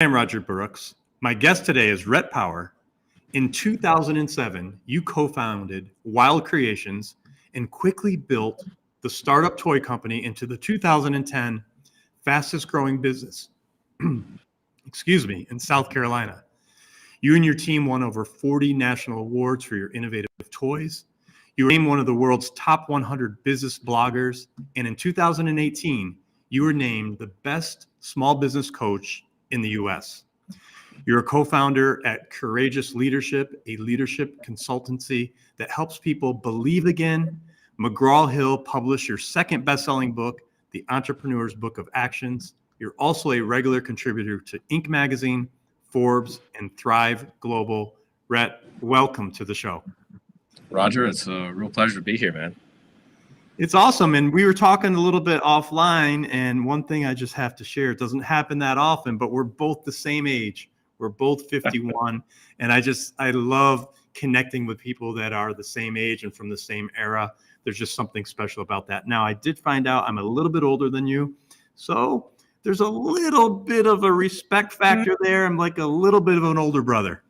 I'm Roger Brooks. My guest today is Rhett Power. In 2007, you co-founded Wild Creations and quickly built the startup toy company into the 2010 fastest growing business, in South Carolina. You and your team won over 40 national awards for your innovative toys. You were named one of the world's top 100 business bloggers. And in 2018, you were named the best small business coach in the US. You're a co-founder at Courageous Leadership, a leadership consultancy that helps people believe again. McGraw Hill published your second best-selling book, The Entrepreneur's Book of Actions. You're also a regular contributor to Inc. magazine, Forbes, and Thrive Global. Rhett, welcome to the show. Roger, it's a real pleasure to be here, man. It's awesome. And we were talking a little bit offline, and one thing I just have to share, it doesn't happen that often, but we're both the same age. We're both 51. And I love connecting with people that are the same age and from the same era. There's just something special about that. Now, I did find out I'm a little bit older than you. So there's a little bit of a respect factor there. I'm like a little bit of an older brother.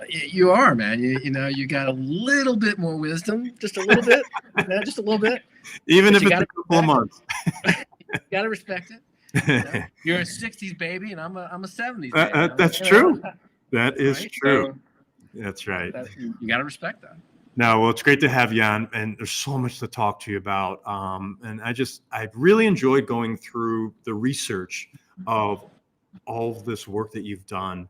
You are, man. You got a little bit more wisdom, just a little bit, just a little bit. Even if it's a couple of months. You got to respect it. You're a 60s baby, and I'm a 70s baby. That's true. That is right? true. So that's right. You got to respect that. No, well, it's great to have you on, and there's so much to talk to you about. And I really enjoyed going through the research of all of this work that you've done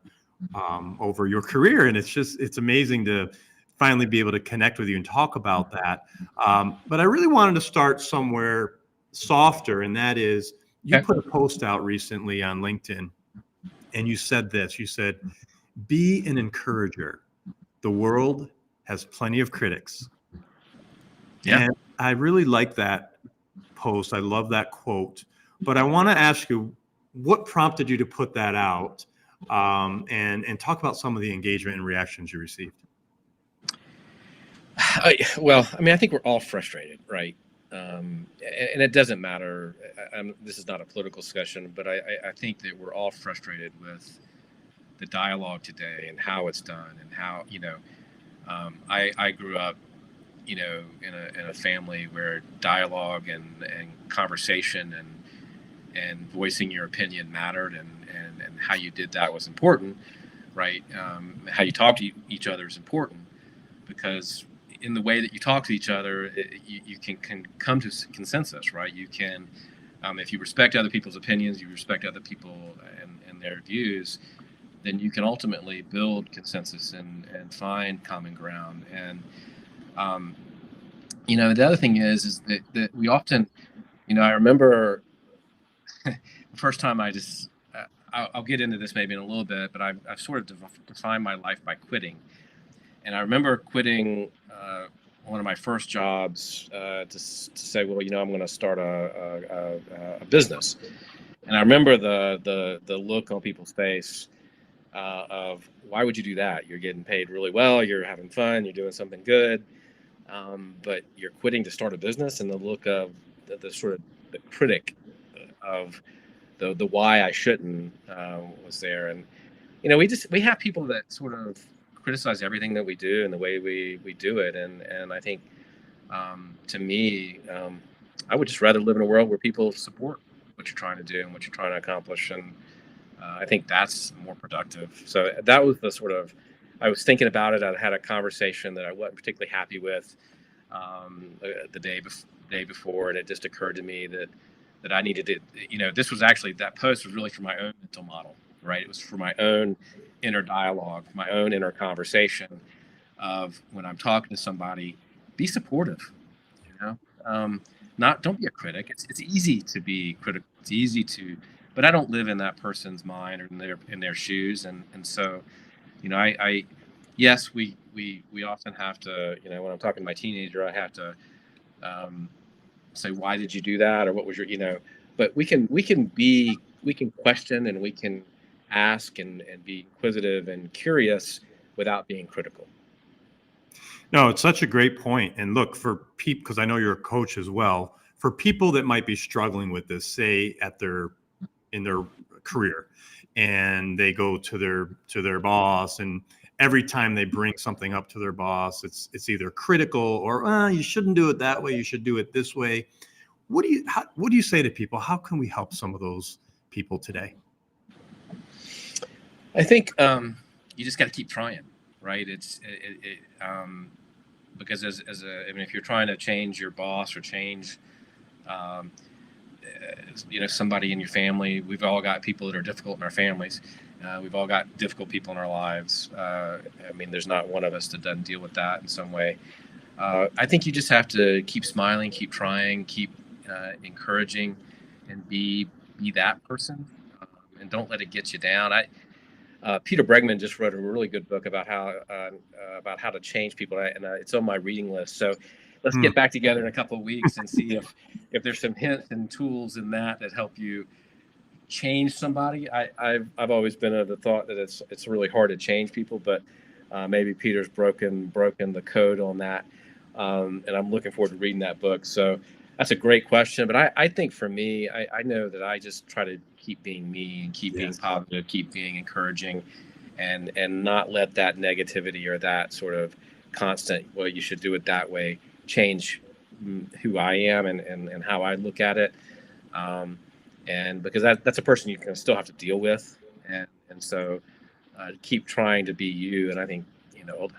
over your career. And it's amazing to finally be able to connect with you and talk about that. But I really wanted to start somewhere softer. And that is, you put a post out recently on LinkedIn and you said this, you said, be an encourager. The world has plenty of critics. Yeah. And I really like that post. I love that quote, but I want to ask you, what prompted you to put that out? And talk about some of the engagement and reactions you received. I think we're all frustrated, right? And it doesn't matter. This is not a political discussion, but I think that we're all frustrated with the dialogue today and how it's done and how, I grew up, in a family where dialogue and conversation and voicing your opinion mattered and how you did that was important, right? How you talk to each other is important because in the way that you talk to each other, you can come to consensus, right? You can, if you respect other people's opinions, you respect other people and their views, then you can ultimately build consensus and find common ground. And, the other thing is that we often, I remember the first time I'll get into this maybe in a little bit, but I've sort of defined my life by quitting. And I remember quitting one of my first jobs to say, well, I'm going to start a business. And I remember the look on people's face of, why would you do that? You're getting paid really well. You're having fun. You're doing something good. But you're quitting to start a business, and the look of the sort of the critic of the why I shouldn't was there. And we have people that sort of criticize everything that we do and the way we do it, and I think to me I would just rather live in a world where people support what you're trying to do and what you're trying to accomplish, and I think that's more productive. So that was the sort of, I was thinking about it. I had a conversation that I wasn't particularly happy with the day before, and it just occurred to me that I needed to, this was actually, that post was really for my own mental model, right? It was for my own inner dialogue, my own inner conversation of when I'm talking to somebody, be supportive, don't be a critic. It's easy to be critical. It's easy to, but I don't live in that person's mind or in their shoes. And so, yes, we often have to, when I'm talking to my teenager, I have to say, why did you do that? Or what was your, but we can question and we can ask and be inquisitive and curious without being critical. No, it's such a great point. And look, for people, because I know you're a coach as well, for people that might be struggling with this, say in their career, and they go to their boss, and every time they bring something up to their boss, it's either critical or you shouldn't do it that way, you should do it this way. What do you say to people? How can we help some of those people today? I think you just got to keep trying, right? Because if you're trying to change your boss or change, somebody in your family, we've all got people that are difficult in our families. We've all got difficult people in our lives. There's not one of us that doesn't deal with that in some way. I think you just have to keep smiling, keep trying, keep encouraging, and be that person, and don't let it get you down. Peter Bregman just wrote a really good book about how to change people, and it's on my reading list. So let's get back together in a couple of weeks and see if there's some hints and tools in that help you change somebody. I've always been of the thought that it's really hard to change people, but maybe Peter's broken the code on that, and I'm looking forward to reading that book. So that's a great question. But I think for me, I know that I just try to keep being me and keep being positive, keep being encouraging, and not let that negativity or that sort of constant, well, you should do it that way, change who I am and how I look at it. And because that's a person you can still have to deal with. And so keep trying to be you. And I think,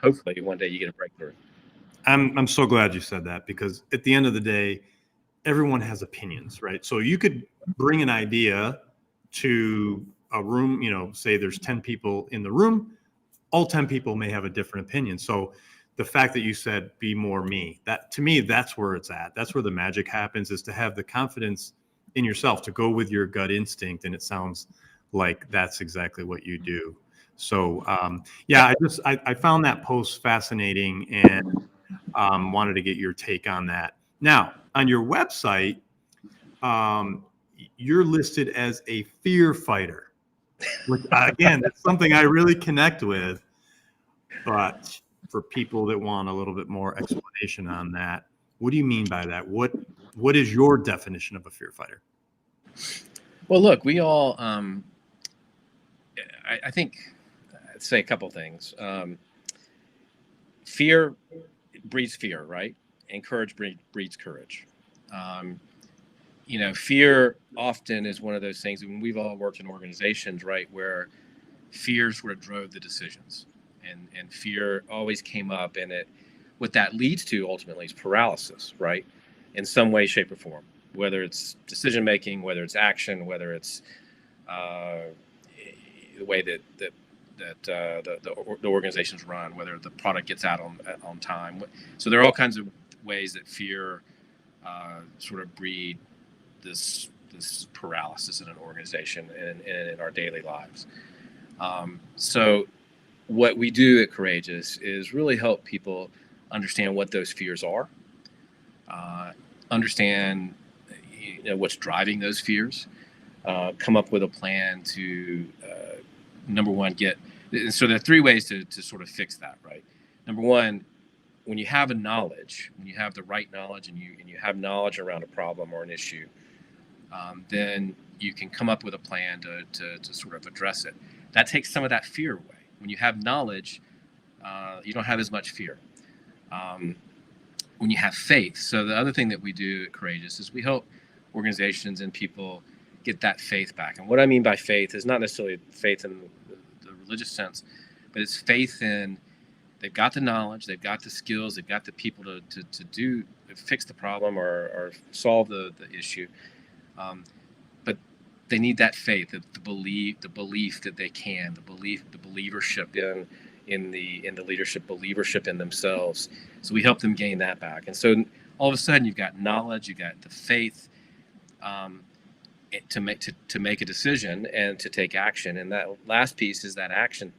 hopefully one day you get a breakthrough. I'm so glad you said that, because at the end of the day, everyone has opinions, right? So you could bring an idea to a room, say there's 10 people in the room, all 10 people may have a different opinion. So the fact that you said, be more me, that to me, that's where it's at. That's where the magic happens, is to have the confidence in yourself to go with your gut instinct. And it sounds like that's exactly what you do. So I found that post fascinating, and wanted to get your take on that. Now, on your website, you're listed as a fear fighter, which again, that's something I really connect with. But for people that want a little bit more explanation on that, what do you mean by that? What is your definition of a fear fighter? Well, look, we all, I think, I'd say a couple things. Fear breeds fear, right? And courage breeds courage. Fear often is one of those things. When we've all worked in organizations, right, where fear sort of drove the decisions, and fear always came up, and what that leads to ultimately is paralysis, right, in some way, shape, or form. Whether it's decision making, whether it's action, whether it's the way that the organizations run, whether the product gets out on time. So there are all kinds of ways that fear sort of breed this paralysis in an organization and in our daily lives. So what we do at Courageous is really help people understand what those fears are, understand what's driving those fears, come up with a plan to number one, so there are three ways to sort of fix that, right? Number one, when you have when you have the right knowledge, and you have knowledge around a problem or an issue, then you can come up with a plan to sort of address it. That takes some of that fear away. When you have knowledge, you don't have as much fear. When you have faith. So the other thing that we do at Courageous is we help organizations and people get that faith back. And what I mean by faith is not necessarily faith in the religious sense, but it's faith in they've got the knowledge, they've got the skills, they've got the people to fix the problem or solve the issue. But they need that faith, the belief that they can, the believership in the leadership, believership in themselves. So we help them gain that back. And so all of a sudden you've got knowledge, you've got the faith to make a decision and to take action. And that last piece is that action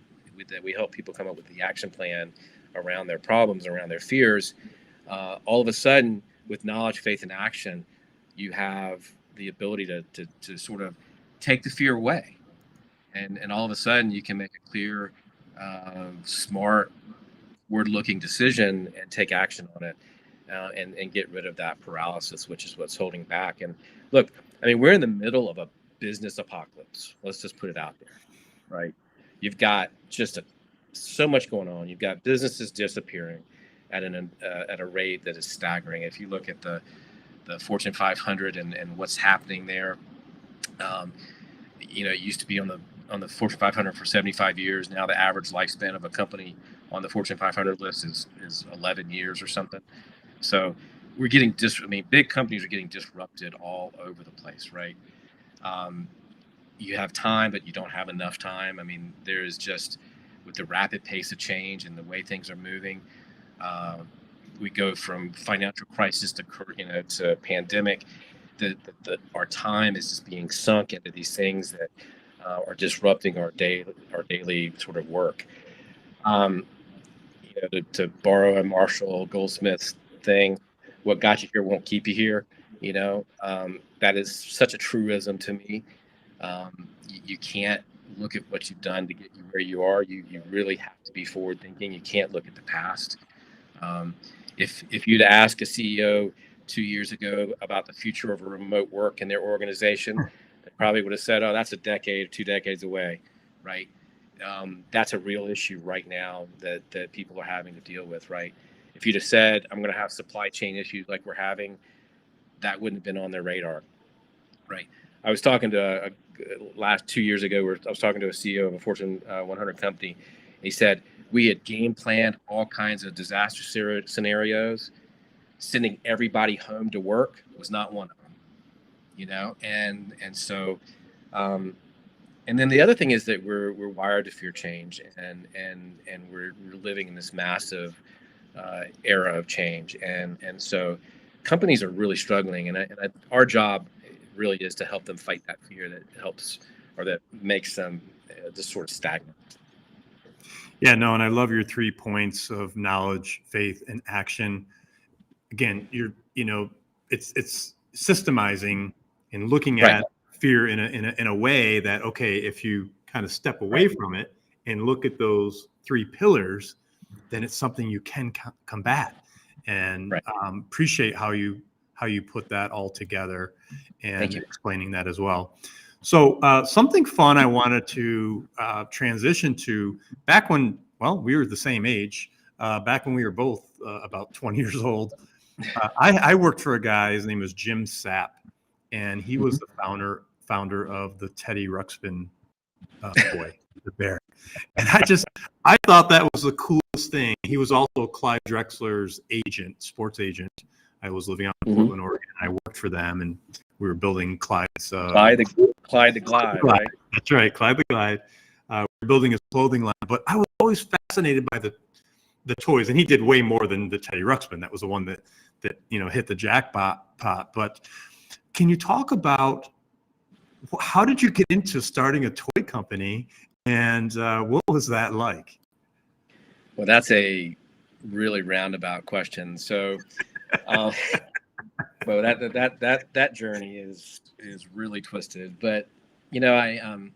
that we help people come up with the action plan around their problems, around their fears. All of a sudden, with knowledge, faith, and action, you have the ability to sort of take the fear away. And all of a sudden, you can make a clear, smart, forward-looking decision and take action on it, and get rid of that paralysis, which is what's holding back. And look, I mean, we're in the middle of a business apocalypse. Let's just put it out there, right? You've got just so much going on. You've got businesses disappearing at a rate that is staggering. If you look at the Fortune 500 and what's happening there, it used to be on the Fortune 500 for 75 years. Now the average lifespan of a company on the Fortune 500 list is 11 years or something. So we're getting big companies are getting disrupted all over the place, right? You have time, but you don't have enough time. I mean, there is just, with the rapid pace of change and the way things are moving, we go from financial crisis to pandemic. Our time is just being sunk into these things that are disrupting our daily sort of work. To borrow a Marshall Goldsmith thing, what got you here won't keep you here. That is such a truism to me. You can't look at what you've done to get you where you are. You really have to be forward thinking. You can't look at the past. If you'd ask a CEO 2 years ago about the future of remote work in their organization, they probably would have said, "Oh, that's a decade, 2 decades away," right? That's a real issue right now that people are having to deal with, right? If you'd have said, "I'm going to have supply chain issues like we're having," that wouldn't have been on their radar, right? I was talking to last 2 years ago, I was talking to a CEO of a Fortune 100 company. And he said, we had game planned all kinds of disaster scenarios. Sending everybody home to work was not one of them, and so, and then the other thing is that we're wired to fear change, and we're living in this massive era of change, and so companies are really struggling, and our job really is to help them fight that fear that helps, or that makes them just sort of stagnant. Yeah, no, and I love your 3 points of knowledge, faith, and action. Again, it's systemizing and looking at fear in a way that, okay, if you kind of step away from it and look at those 3 pillars, then it's something you can combat. And appreciate how you put that all together and explaining that as well. So something fun I wanted to transition to back when, we were the same age, back when we were both about 20 years old. I worked for a guy, his name was Jim Sapp, and he was the founder of the Teddy Ruxpin toy, the bear. And I thought that was the coolest thing. He was also Clyde Drexler's sports agent. I was living out in Portland, Oregon. I worked for them, and we were building Clyde's. Clyde the Glide, right? That's right, Clyde the Glide. We were building his clothing line, but I was always fascinated by the toys, and he did way more than the Teddy Ruxpin. That was the one that hit the jackpot. But can you talk about how did you get into starting a toy company, and what was that like? Well, that's a really roundabout question. So, well, that journey is really twisted. But I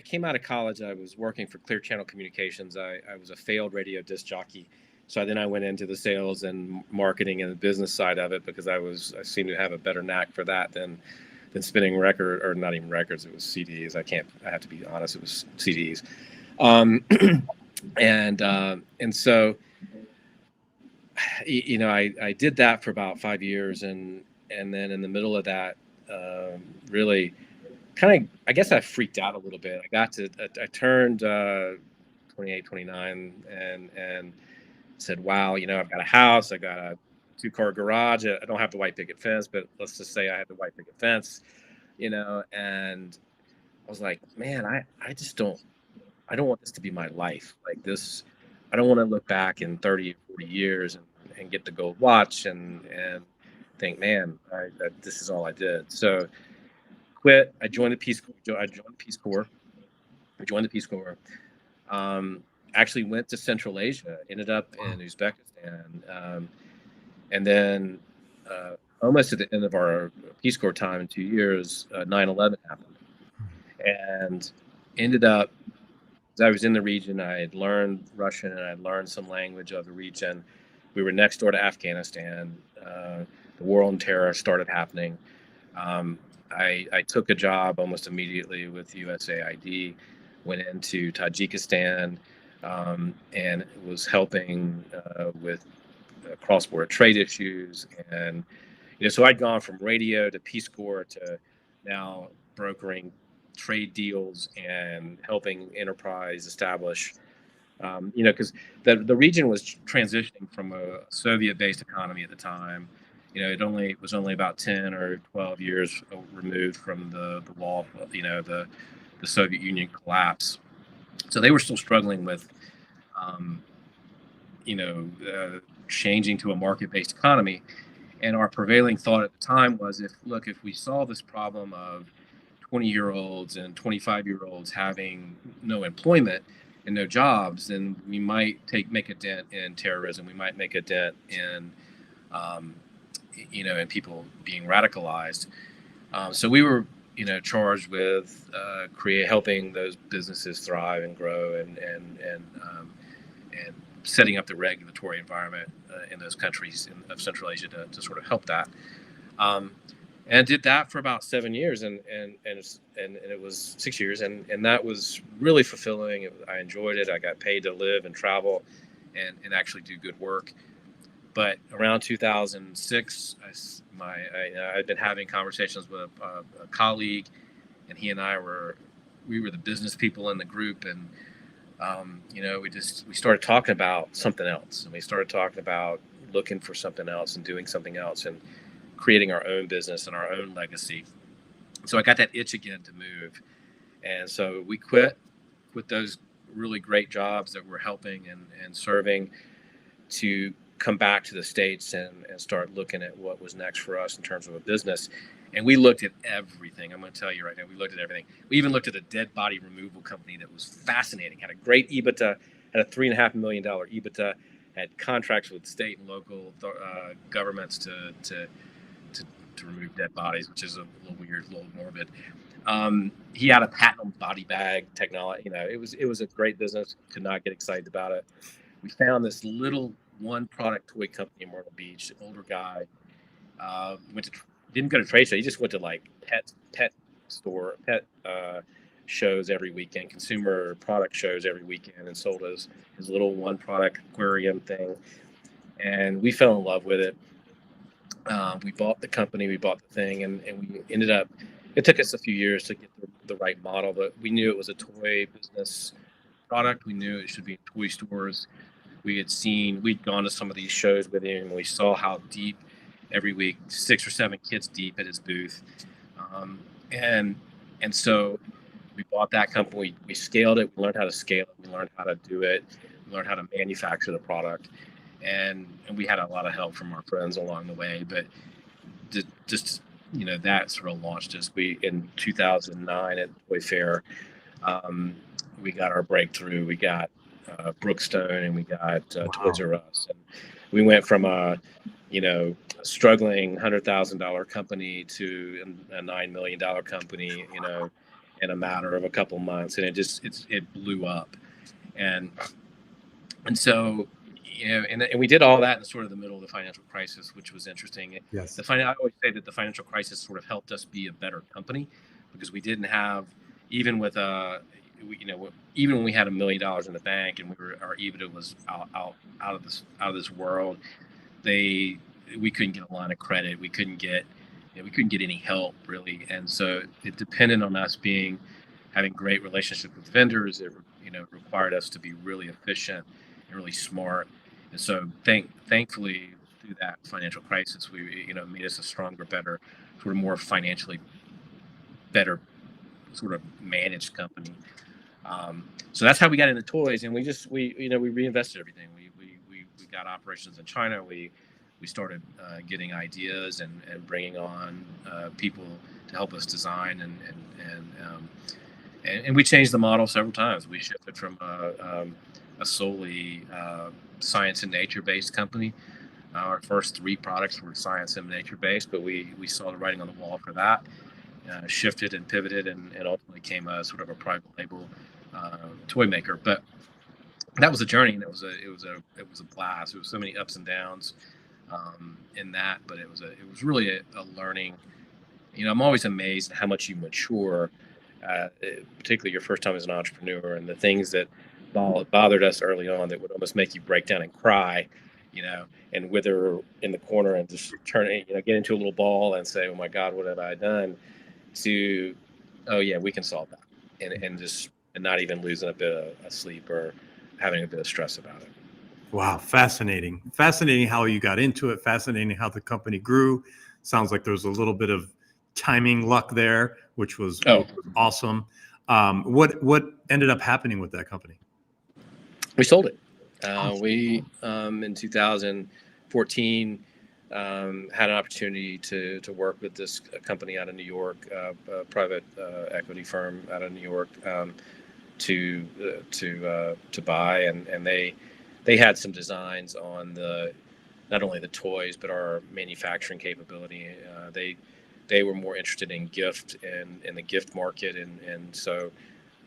came out of college. I was working for Clear Channel Communications. I was a failed radio disc jockey. So then I went into the sales and marketing and the business side of it because I seemed to have a better knack for that than spinning record, or not even records. It was CDs. I have to be honest. It was CDs. And so, I did that for about 5 years, and then in the middle of that, really kind of, I guess I freaked out a little bit. I turned 28, 29, and said, wow, I've got a house, I got a 2-car garage. I don't have the white picket fence, but let's just say I had the white picket fence, and I was like, man, I don't want this to be my life. Like this, I don't want to look back in 30, 40 years and get the gold watch and think, man, this is all I did. So quit. I joined the Peace Corps. Actually went to Central Asia, ended up in Uzbekistan. And then almost at the end of our Peace Corps time in 2 years, 9/11 happened. And ended up, as I was in the region, I had learned Russian and I had learned some language of the region. We were next door to Afghanistan. The war on terror started happening. I took a job almost immediately with USAID, went into Tajikistan, and was helping with cross-border trade issues. And so I'd gone from radio to Peace Corps to now brokering trade deals and helping enterprise establish, because the region was transitioning from a Soviet-based economy at the time. It was only about 10 or 12 years removed from the wall, the Soviet Union collapse. So they were still struggling with, um, changing to a market-based economy. And our prevailing thought at the time was, if we solve this problem of 20-year-olds and 25-year-olds having no employment and no jobs, then we might make a dent in terrorism. We might make a dent in, in people being radicalized. So we were, charged with helping those businesses thrive and grow, and setting up the regulatory environment in those countries of Central Asia to sort of help that. And did that for about 7 years, and it was 6 years, and that was really fulfilling. I enjoyed it. I got paid to live and travel, and actually do good work. But around 2006, I'd been having conversations with a colleague, and he and we were the business people in the group, and we started talking about something else, and we started talking about looking for something else and doing something else and creating our own business and our own legacy. So I got that itch again to move, and so we quit those really great jobs that were helping and serving, to come back to the States and start looking at what was next for us in terms of a business. And we looked at everything. I'm going to tell you right now, we looked at everything. We even looked at a dead body removal company that was fascinating, had a great EBITDA, had a $3.5 million EBITDA, had contracts with state and local governments to remove dead bodies, which is a little weird, a little morbid. He had a patent on body bag technology. It was a great business. Could not get excited about it. We found this little one product toy company in Myrtle Beach. Older guy, didn't go to trade show. He just went to like pet shows every weekend, consumer product shows every weekend, and sold his little one product aquarium thing. And we fell in love with it. We bought the company, we bought the thing, and we ended up. It took us a few years to get the right model, but we knew it was a toy business product. We knew it should be in toy stores. We'd gone to some of these shows with him, and we saw how deep every week, 6 or 7 kids deep at his booth. And so we bought that company. We scaled it. We learned how to scale it. We learned how to do it. We learned how to manufacture the product. And we had a lot of help from our friends along the way. But just that sort of launched us. In 2009 at Toy Fair, we got our breakthrough. We got Brookstone, and we got Toys R Us. And we went from a struggling $100,000 company to a $9 million company, in a matter of a couple months, and it blew up. And so, and we did all that in sort of the middle of the financial crisis, which was interesting. Yes. I always say that the financial crisis sort of helped us be a better company, because we didn't have, even when we had $1 million in the bank and our EBITDA was out of this world, we couldn't get a line of credit. We couldn't get any help really, and so it depended on us having great relationships with vendors. It required us to be really efficient and really smart. And so thankfully through that financial crisis, we made us a stronger, better, sort of more financially better sort of managed company. So that's how we got into toys, and we reinvested everything. We got operations in China. We started getting ideas and bringing on people to help us design, and we changed the model several times. We shifted from a solely science and nature based company. Our first 3 products were science and nature based, but we saw the writing on the wall for that. Shifted and pivoted, and ultimately came a sort of a private label toy maker. But that was a journey, and it was a blast. There was so many ups and downs in that, but it was really a learning I'm always amazed at how much you mature, particularly your first time as an entrepreneur, and the things that bothered us early on that would almost make you break down and cry, and wither in the corner and just get into a little ball and say, "Oh my God, what have I done?" To, "Oh yeah, we can solve that," and not even losing a bit of sleep or having a bit of stress about it. Wow, fascinating. Fascinating how you got into it. Fascinating how the company grew. Sounds like there was a little bit of timing luck there, which was awesome. What ended up happening with that company? We sold it. We in 2014 had an opportunity to work with this company out of New York, a private equity firm out of New York, to buy, and they had some designs on not only the toys but our manufacturing capability. They were more interested in gift and in the gift market, and so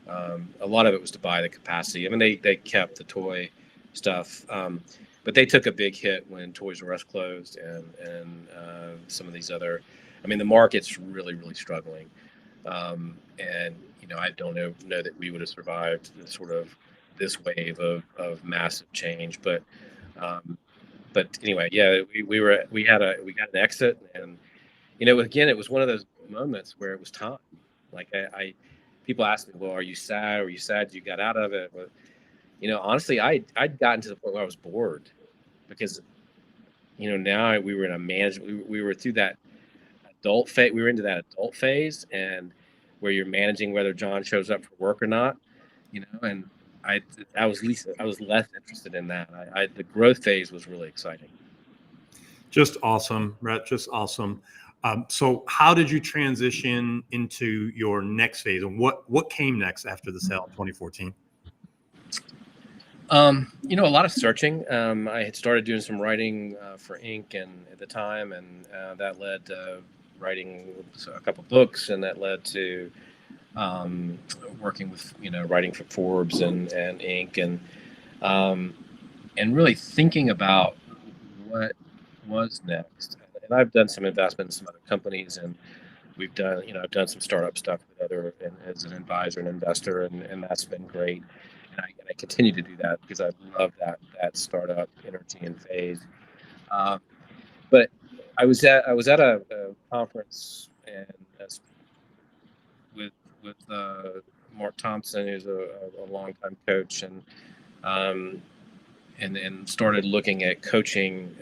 a lot of it was to buy the capacity. I mean, they kept the toy stuff, but they took a big hit when Toys R Us closed, and some of these other. I mean, the market's really, really struggling, and I don't know that we would have survived this wave of massive change. But anyway, yeah, we got an exit, and again, it was one of those moments where it was time. Like I people ask me, well, are you sad? Are you sad you got out of it? But honestly, I'd gotten to the point where I was bored because now we were in a management. We were through that adult phase. We were into that adult phase, and where you're managing whether John shows up for work or not. And I was less interested in that. The growth phase was really exciting. Just awesome, Rhett. Just awesome. So how did you transition into your next phase, and what came next after the sale in 2014? A lot of searching. I had started doing some writing for Inc. and at the time, and that led to writing a couple books, and that led to working with writing for Forbes and Inc. And really thinking about what was next. And I've done some investment in some other companies, and I've done some startup stuff as an advisor and investor, and that's been great. And I continue to do that because I love that startup energy and phase. But I was at a conference and with Mark Thompson, who's a longtime coach, and started looking at coaching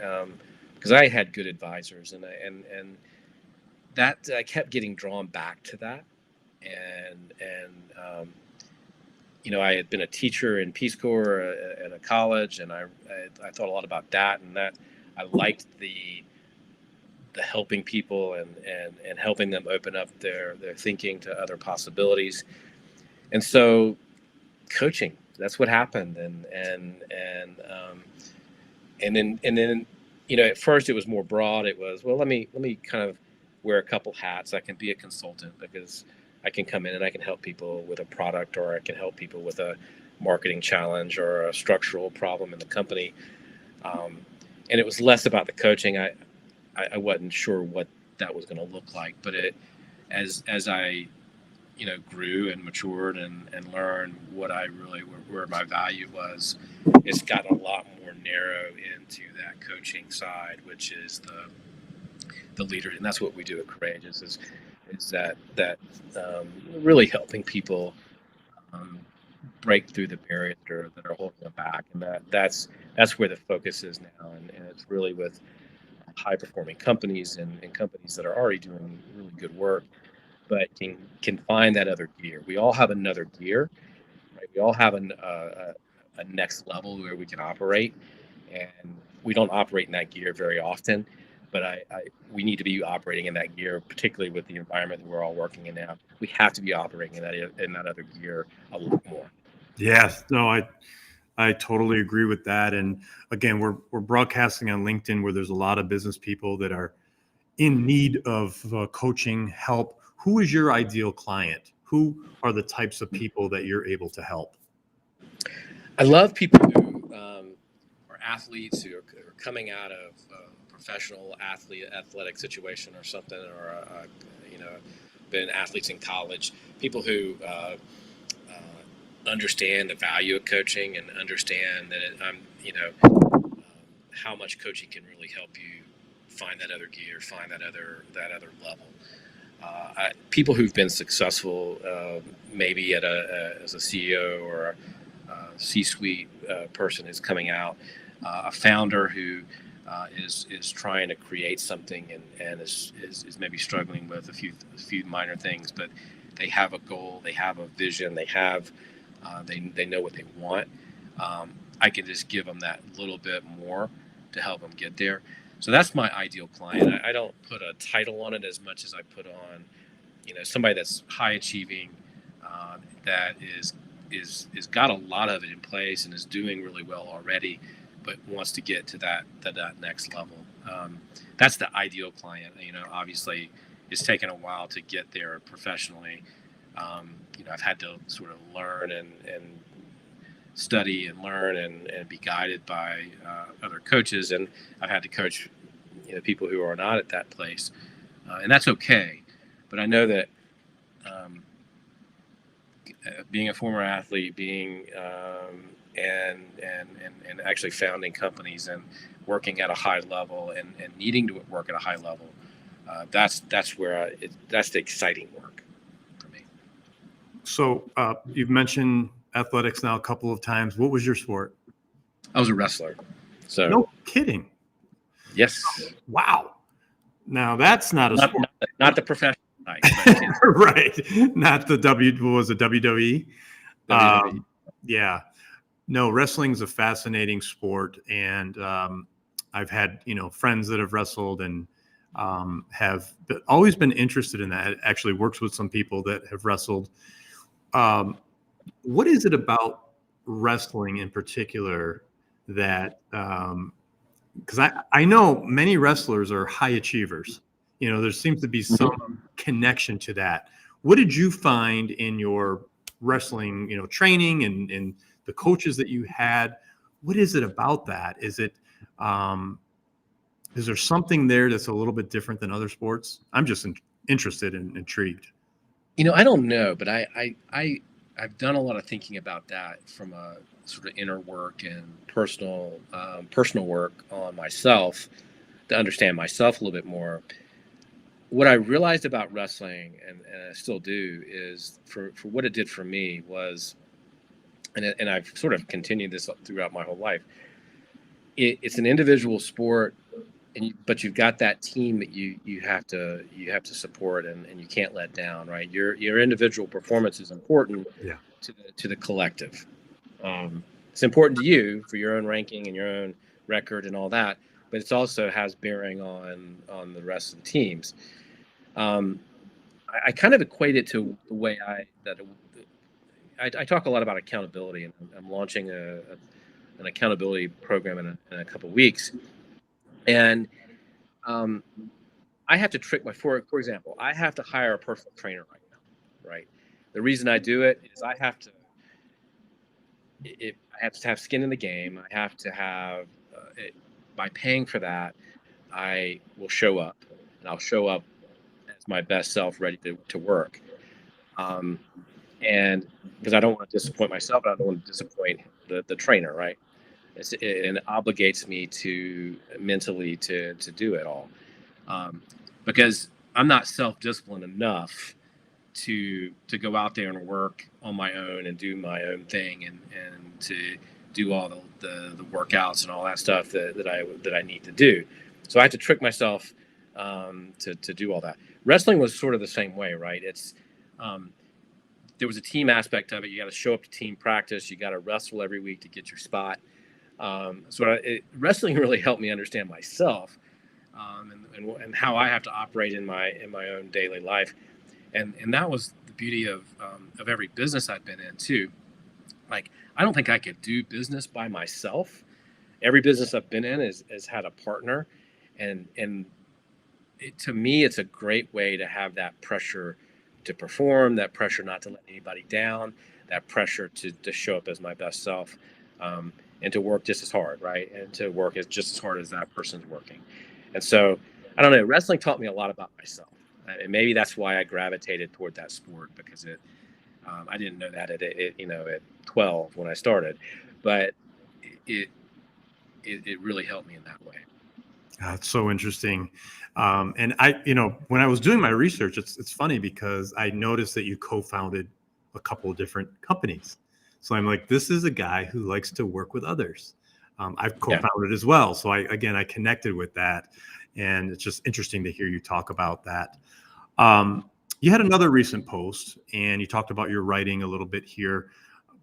because I had good advisors, and that I kept getting drawn back to that, and I had been a teacher in Peace Corps at a college, and I thought a lot about that, and that I liked the helping people and helping them open up their thinking to other possibilities, and so coaching, that's what happened, and then at first it was more broad. It was, well, let me kind of wear a couple hats. I can be a consultant because I can come in and I can help people with a product, or I can help people with a marketing challenge or a structural problem in the company. And it was less about the coaching. I wasn't sure what that was going to look like, but as I grew and matured and learned what I really where my value was, it's gotten a lot more narrow into that coaching side, which is the leader, and that's what we do at Courageous is that really helping people break through the barriers that are holding them back, and that's where the focus is now, and it's really with high performing companies and companies that are already doing really good work, but can find that other gear. We all have another gear, right? We all have a next level where we can operate, and we don't operate in that gear very often. But we need to be operating in that gear, particularly with the environment that we're all working in now. We have to be operating in that other gear a lot more. Yes, no, I totally agree with that. And again, we're broadcasting on LinkedIn, where there's a lot of business people that are in need of coaching help. Who is your ideal client? Who are the types of people that you're able to help? I love people who are athletes who are coming out of a professional athletic situation or something, or been athletes in college, people who understand the value of coaching and understand that how much coaching can really help you find that other gear, find that other level. People who've been successful, maybe as a CEO or a C-suite person who's coming out, a founder who is trying to create something and is maybe struggling with a few minor things, but they have a goal, they have a vision, they know what they want. I can just give them that little bit more to help them get there. So that's my ideal client. I don't put a title on it as much as I put on, somebody that's high achieving, that is got a lot of it in place and is doing really well already, but wants to get to that next level. That's the ideal client. Obviously, it's taken a while to get there professionally. I've had to sort of learn and study and learn and be guided by other coaches, and I've had to coach people who are not at that place, and that's okay. But I know that being a former athlete, being and actually founding companies and working at a high level and needing to work at a high level, that's the exciting work for me. So you've mentioned athletics now a couple of times. What was your sport? I was a wrestler. So no kidding. Yes. Wow. Now that's not a sport. Not the professional type. Right. Not the WWE. WWE. Yeah. No, wrestling's a fascinating sport, and I've had friends that have wrestled and have always been interested in that. It actually works with some people that have wrestled. What is it about wrestling in particular that? Because I know many wrestlers are high achievers. There seems to be some connection to that. What did you find in your wrestling, training and the coaches that you had? What is it about that? Is there something there that's a little bit different than other sports? I'm just interested and intrigued. I don't know, but I've done a lot of thinking about that from a sort of inner work and personal work on myself to understand myself a little bit more. What I realized about wrestling, and I still do, is for what it did for me was, and I've sort of continued this throughout my whole life. It's an individual sport, but you've got that team that you have to support and you can't let down, right? Your individual performance is important to the collective. It's important to you for your own ranking and your own record and all that, but it also has bearing on the rest of the teams. I kind of equate it to the way I talk a lot about accountability, and I'm launching an accountability program in a couple of weeks. And I have to trick for example, I have to hire a personal trainer right now, right? The reason I do it is I have to have skin in the game. I have to have, by paying for that, I will show up, and I'll show up as my best self, ready to work. And because I don't want to disappoint myself, I don't want to disappoint the trainer, right? It obligates me to mentally to do it all, because I'm not self-disciplined enough to go out there and work on my own and do my own thing and to do all the workouts and all that stuff that I need to do. So I have to trick myself to do all that. Wrestling was sort of the same way, right? It's there was a team aspect of it. You got to show up to team practice. You got to wrestle every week to get your spot. Wrestling really helped me understand myself and how I have to operate in my own daily life, and that was the beauty of every business I've been in too. Like, I don't think I could do business by myself. Every business I've been in has had a partner, and to me, it's a great way to have that pressure to perform, that pressure not to let anybody down, that pressure to show up as my best self, and to work just as hard, right? And to work just as hard as that person's working. And so, I don't know, wrestling taught me a lot about myself. and maybe that's why I gravitated toward that sport, because I didn't know that at 12 when I started, but it really helped me in that way. It's so interesting. And when I was doing my research, it's funny because I noticed that you co-founded a couple of different companies. So I'm like, this is a guy who likes to work with others. I've co-founded as well. So I connected with that. And it's just interesting to hear you talk about that. You had another recent post and you talked about your writing a little bit here.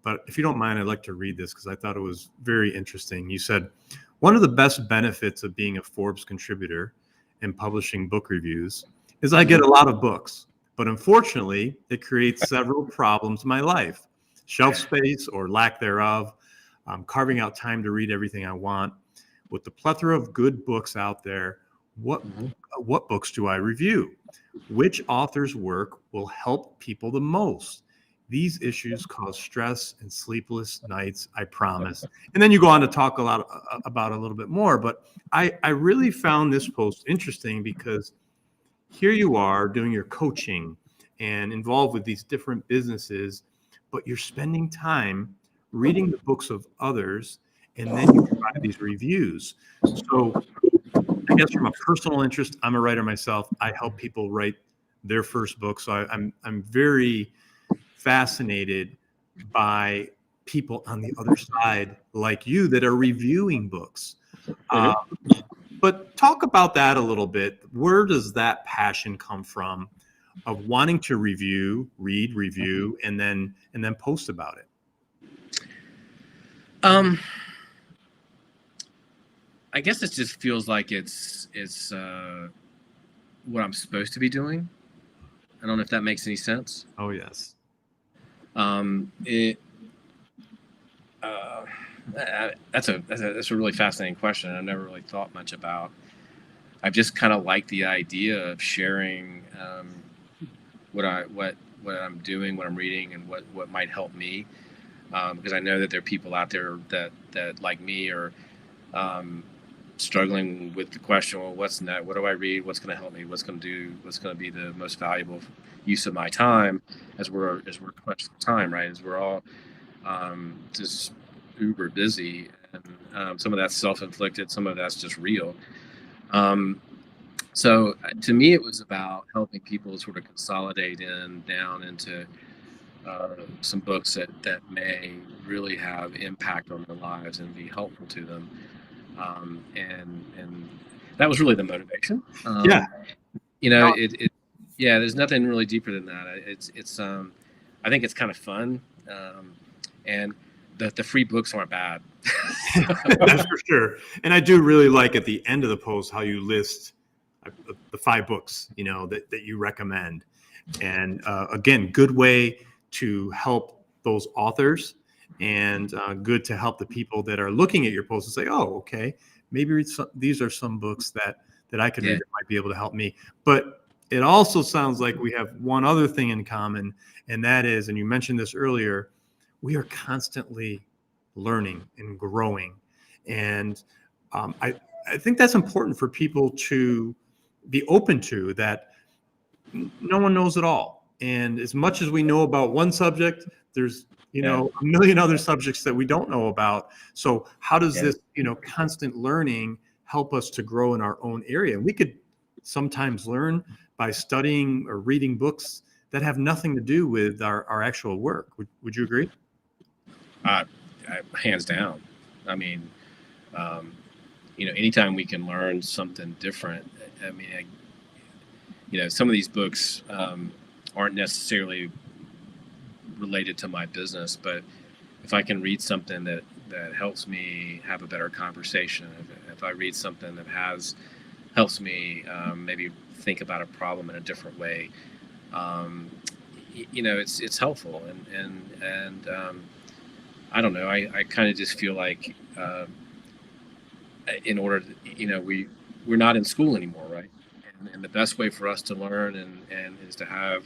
But if you don't mind, I'd like to read this because I thought it was very interesting. You said, one of the best benefits of being a Forbes contributor and publishing book reviews is I get a lot of books, but unfortunately, it creates several problems in my life. Shelf space or lack thereof, carving out time to read everything I want. With the plethora of good books out there, what books do I review? Which author's work will help people the most? These issues cause stress and sleepless nights, I promise. And then you go on to talk a lot about a little bit more, but I really found this post interesting because here you are doing your coaching and involved with these different businesses, but you're spending time reading the books of others, and then you provide these reviews. So I guess from a personal interest, I'm a writer myself. I help people write their first book. So I'm very fascinated by people on the other side like you that are reviewing books. But talk about that a little bit. Where does that passion come from of wanting to read, review, and then post about it? I guess it just feels like it's what I'm supposed to be doing. I don't know if that makes any sense. Oh, yes. That's a really fascinating question. I've never really thought much about. I've just kind of liked the idea of sharing what I'm doing, what I'm reading, and what might help me, because I know that there are people out there that like me are struggling with the question, well, what's next? What do I read? What's going to help me? What's going to be the most valuable use of my time as we're questioning time, right? As we're all just uber busy, and some of that's self-inflicted, some of that's just real. So to me, it was about helping people sort of consolidate down into some books that may really have impact on their lives and be helpful to them. And that was really the motivation. There's nothing really deeper than that. It's I think it's kind of fun. And the free books aren't bad. That's for sure. And I do really like at the end of the post how you list the 5 books, that you recommend. And again, good way to help those authors, and good to help the people that are looking at your post and say, oh, okay, maybe these are some books that I could read that might be able to help me. But it also sounds like we have one other thing in common, and that is, and you mentioned this earlier, we are constantly learning and growing. And I think that's important for people to be open to, that no one knows it all. And as much as we know about one subject, there's a million other subjects that we don't know about. So how does this constant learning help us to grow in our own area? And we could sometimes learn by studying or reading books that have nothing to do with our actual work. Would you agree? Hands down. I mean, anytime we can learn something different. I mean, some of these books aren't necessarily related to my business, but if I can read something that helps me have a better conversation, if I read something that helps me maybe think about a problem in a different way, it's helpful. And I don't know. I kind of just feel like in order to, we're not in school anymore, right? And the best way for us to learn and is to have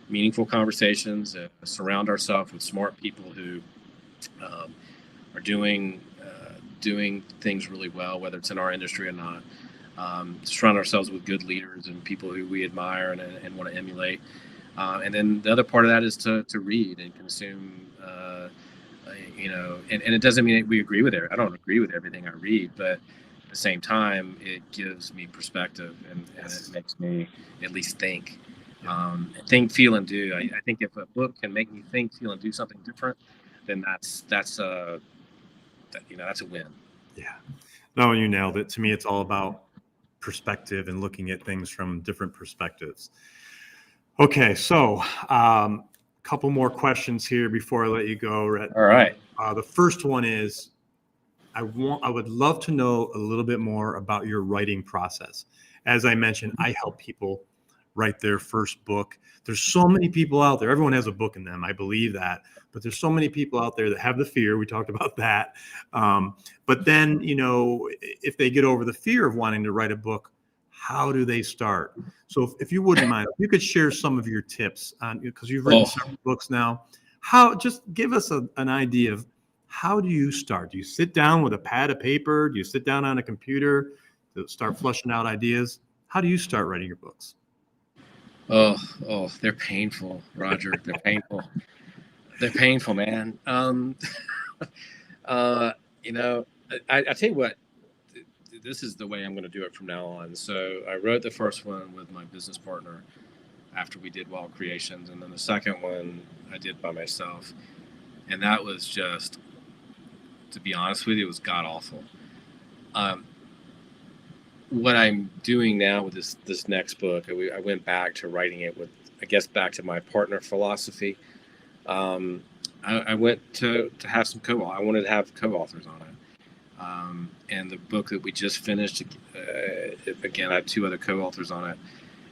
meaningful conversations, surround ourselves with smart people who are doing things really well, whether it's in our industry or not. surround ourselves with good leaders and people who we admire and want to emulate. And then the other part of that is to read and consume, and it doesn't mean we agree with it. I don't agree with everything I read, but at the same time, it gives me perspective and it makes me at least think. Feel, and do. I think if a book can make me think, feel, and do something different, then that's a win. Yeah. No, you nailed it. To me, it's all about perspective and looking at things from different perspectives. Okay, so a couple more questions here before I let you go, Rhett. All right. The first one is, I would love to know a little bit more about your writing process. As I mentioned, I help people write their first book. There's so many people out there. Everyone has a book in them. I believe that. But there's so many people out there that have the fear. We talked about that. But then, if they get over the fear of wanting to write a book, how do they start? So if you wouldn't mind, if you could share some of your tips on, because you've written several books now, just give us an idea of how do you start? Do you sit down with a pad of paper? Do you sit down on a computer to start flushing out ideas? How do you start writing your books? Oh, they're painful, Roger. They're painful. They're painful, man. I tell you what, this is the way I'm going to do it from now on. So I wrote the first one with my business partner after we did Wild Creations. And then the second one I did by myself. And that was just, to be honest with you, it was god awful. What I'm doing now with this next book, I went back to writing it with, I guess, back to my partner philosophy. I went to have some I wanted to have co-authors on it. And the book that we just finished, again, I have two other co-authors on it.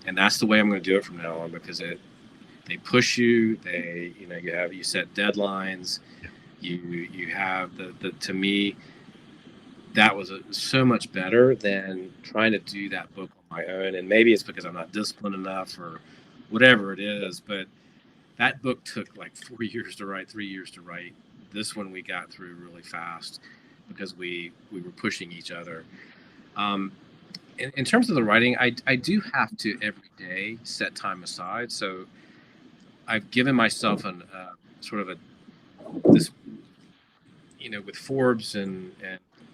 And that's the way I'm going to do it from now on, because they push you. You set deadlines. You have to me, that was so much better than trying to do that book on my own. And maybe it's because I'm not disciplined enough or whatever it is, but that book took like 4 years to write, 3 years to write. This one we got through really fast because we were pushing each other. In terms of the writing, I do have to every day set time aside. So I've given myself this, with Forbes and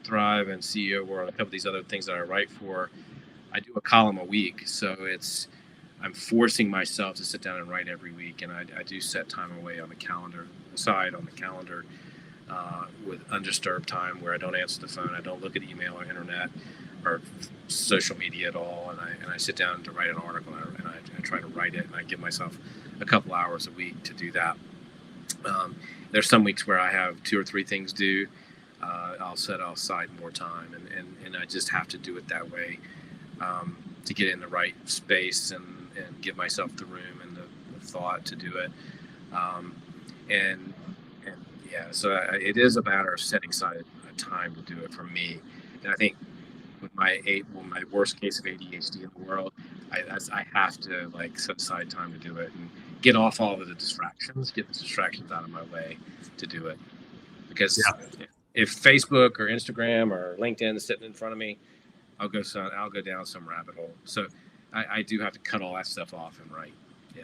Thrive and CEO World, a couple of these other things that I write for, I do a column a week. So I'm forcing myself to sit down and write every week. And I do set time aside on the calendar with undisturbed time, where I don't answer the phone, I don't look at email or internet or social media at all. And I sit down to write an article, and I try to write it, and I give myself a couple hours a week to do that. There's some weeks where I have 2 or 3 things due. I'll set aside more time, and I just have to do it that way to get in the right space and give myself the room and the thought to do it. So it is a matter of setting aside a time to do it for me. And I think with my worst case of ADHD in the world, I have to set aside time to do it and get off all of the distractions, get the distractions out of my way to do it. Because if Facebook or Instagram or LinkedIn is sitting in front of me, I'll go down some rabbit hole. So I do have to cut all that stuff off and write. Yeah.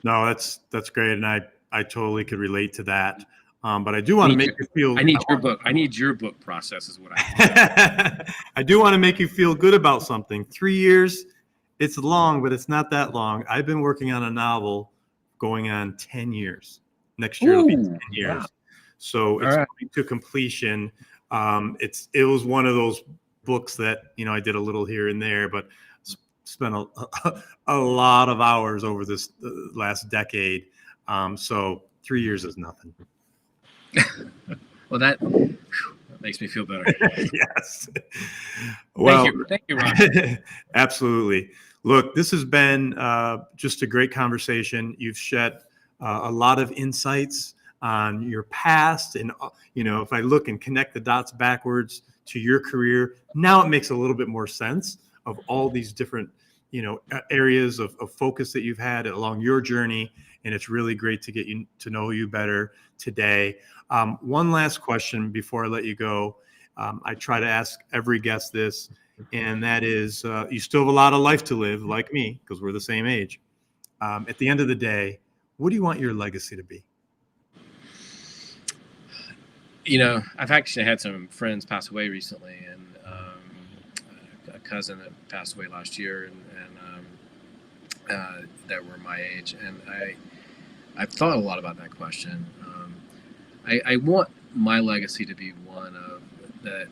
No, that's great, and I totally could relate to that. But I do want to make you feel. I need your book. I need your book process, is what I. I do want to make you feel good about something. 3 years, it's long, but it's not that long. I've been working on a novel going on 10 years. Next year it'll be 10 years. Wow. So it's coming to completion. It was one of those books that I did a little here and there, but spent a lot of hours over this last decade. So 3 years is nothing. Well, that makes me feel better. Yes. Well, thank you, Ron. Absolutely. Look, this has been just a great conversation. You've shed a lot of insights on your past, and if I look and connect the dots backwards to your career, now it makes a little bit more sense of all these different areas of focus that you've had along your journey. And it's really great to get to know you better today. One last question before I let you go. I try to ask every guest this. And that is, you still have a lot of life to live, like me, because we're the same age. At the end of the day, what do you want your legacy to be? I've actually had some friends pass away recently, and a cousin that passed away last year, and that were my age. And I've thought a lot about that question. I want my legacy to be one of that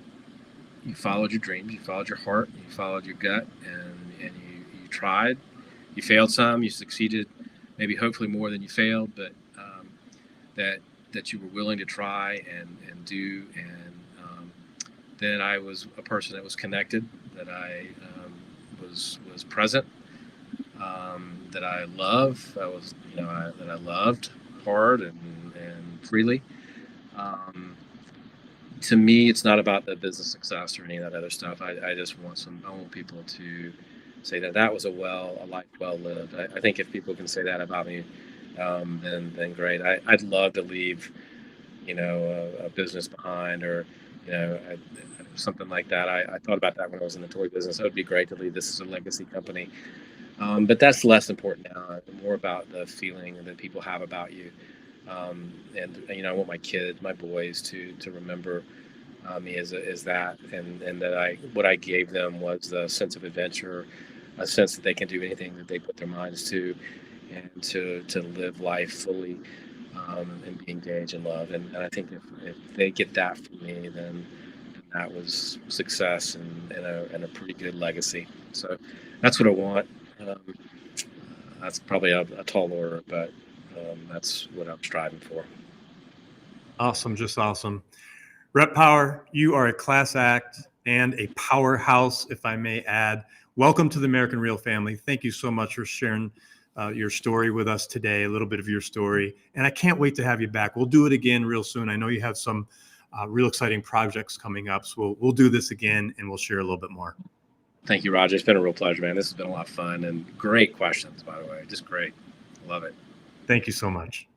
you followed your dreams, you followed your heart, you followed your gut, and you tried. You failed some, you succeeded, maybe hopefully more than you failed, but that you were willing to try and do, and that I was a person that was connected, that I was present, that I that I loved hard and freely. To me, it's not about the business success or any of that other stuff. I just want people to say that was a life well lived. I think if people can say that about me, then great. I'd love to leave, a business behind, or, something like that. I thought about that when I was in the toy business. It would be great to leave this as a legacy company. But that's less important now. More about the feeling that people have about you. And I want my boys to remember me as that, and that what I gave them was the sense of adventure, a sense that they can do anything that they put their minds to, and to live life fully, and be engaged in love. And I think if they get that from me, then that was success and a pretty good legacy. So that's what I want. That's probably a tall order, but that's what I'm striving for. Awesome. Just awesome. Rhett Power, you are a class act and a powerhouse, if I may add. Welcome to the American Real family. Thank you so much for sharing your story with us today, a little bit of your story. And I can't wait to have you back. We'll do it again real soon. I know you have some real exciting projects coming up. So we'll do this again, and we'll share a little bit more. Thank you, Roger. It's been a real pleasure, man. This has been a lot of fun, and great questions, by the way. Just great. Love it. Thank you so much.